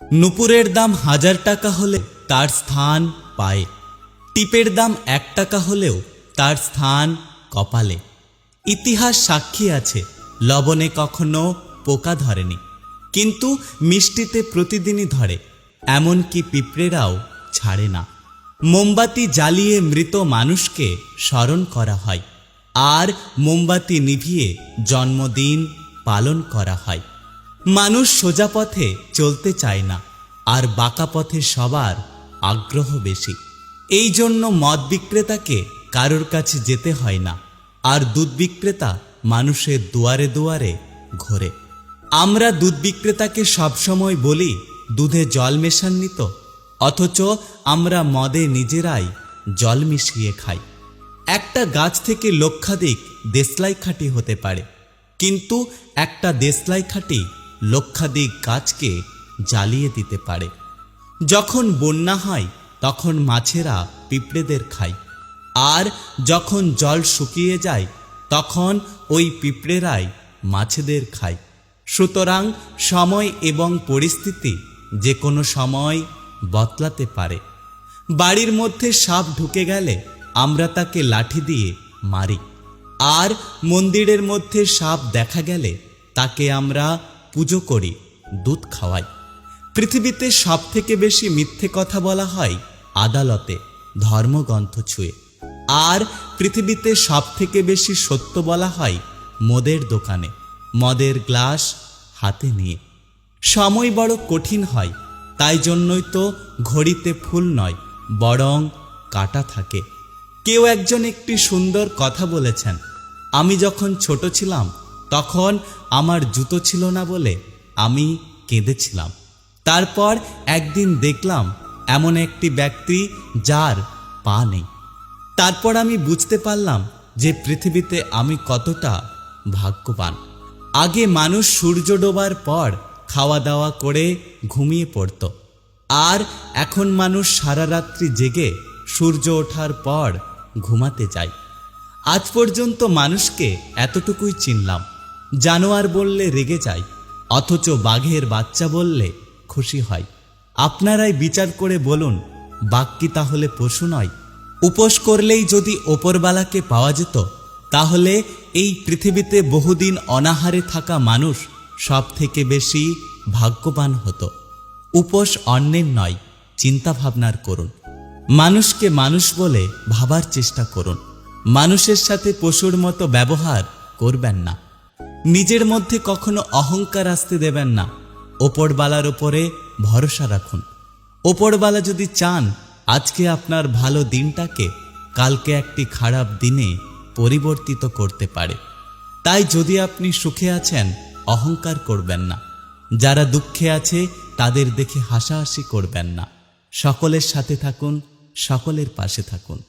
নুপুরের দাম 1000 টাকা হলে তার স্থান পায়ে, টিপের দাম 1 টাকা হলেও তার স্থান কপালে। ইতিহাস সাক্ষী আছে লবণে কখনো পোকা ধরেনি, কিন্তু মিষ্টিতে প্রতিদিনই ধরে, এমনকি পিঁপড়েরাও ছাড়ে না। মোমবাতি জ্বালিয়ে মৃত মানুষকে স্মরণ করা হয়, আর মোমবাতি নিভিয়ে জন্মদিন পালন করা হয়। মানুষ সোজা পথে চলতে চায় না, আর বাঁকা পথে সবার আগ্রহ বেশি। এই জন্য মদ বিক্রেতাকে কারোর কাছে যেতে হয় না, আর দুধ বিক্রেতা মানুষের দুয়ারে দুয়ারে ঘোরে। আমরা দুধ বিক্রেতাকে সবসময় বলি দুধে জল মেশাননি তো, অথচ আমরা মদে নিজেরাই জল মিশিয়ে খাই। একটা গাছ থেকে লক্ষাধিক দেশলাই খাঁটি হতে পারে, কিন্তু একটা দেশলাই খাঁটি লক্ষাধিক গাছকে জ্বালিয়ে দিতে পারে। যখন বন্যা হয় তখন মাছেরা পিঁপড়েদের খায়, আর যখন জল শুকিয়ে যায় তখন ওই পিঁপড়েরাই মাছেদের খায়। সুতরাং সময় এবং পরিস্থিতি যে কোনো সময় বদলাতে পারে। বাড়ির মধ্যে সাপ ঢুকে গেলে আমরা তাকে লাঠি দিয়ে মারি, আর মন্দিরের মধ্যে সাপ দেখা গেলে তাকে আমরা পুজো করি, দুধ খাওয়াই। পৃথিবীতে সবথেকে বেশি মিথ্যে কথা বলা হয় আদালতে ধর্মগ্রন্থ ছুঁয়ে, আর পৃথিবীতে সবথেকে বেশি সত্য বলা হয় মদের দোকানে মদের গ্লাস হাতে নিয়ে। সময় বড় কঠিন হয়, তাই জন্যই তো ঘড়িতে ফুল নয় বরং কাঁটা থাকে। কেউ একজন একটি সুন্দর কথা বলেছেন, আমি যখন ছোট ছিলাম তখন আমার জুতো ছিল না বলে আমি কেঁদেছিলাম। তারপর একদিন দেখলাম এমন একটি ব্যক্তি যার পা নেই। তারপর আমি বুঝতে পারলাম যে পৃথিবীতে আমি কতটা ভাগ্যবান। আগে মানুষ সূর্য ডোবার পর খাওয়া দাওয়া করে ঘুমিয়ে পড়ত, আর এখন মানুষ সারা রাত্রি জেগে সূর্য ওঠার পর ঘুমাতে যায়। আজ পর্যন্ত মানুষকে এতটুকুই চিনলাম, জানোয়ার বললে রেগে যায়, অথচ বাঘের বাচ্চা বললে খুশি হয়। আপনারাই বিচার করে বলুন, বাঘ কি তাহলে পশু নয়? উপোস করলেই যদি ওপরবালাকে পাওয়া যেত, তাহলে এই পৃথিবীতে বহুদিন অনাহারে থাকা মানুষ সব থেকে বেশি ভাগ্যবান হতো। উপোস অন্যের নয়, চিন্তা ভাবনার করুন। মানুষকে মানুষ বলে ভাবার চেষ্টা করুন। মানুষের সাথে পশুর মতো ব্যবহার করবেন না। নিজের মধ্যে কখনো অহংকার আসতে দেবেন না। ওপরবালার ওপরে ভরসা রাখুন। ওপরবালা যদি চান আজকে আপনার ভালো দিনটাকে কালকে একটি খারাপ দিনে পরিবর্তিত করতে পারে। তাই যদি আপনি সুখে আছেন অহংকার করবেন না, যারা দুঃখে আছে তাদের দেখে হাসাহাসি করবেন না। সকলের সাথে থাকুন, সকলের পাশে থাকুন।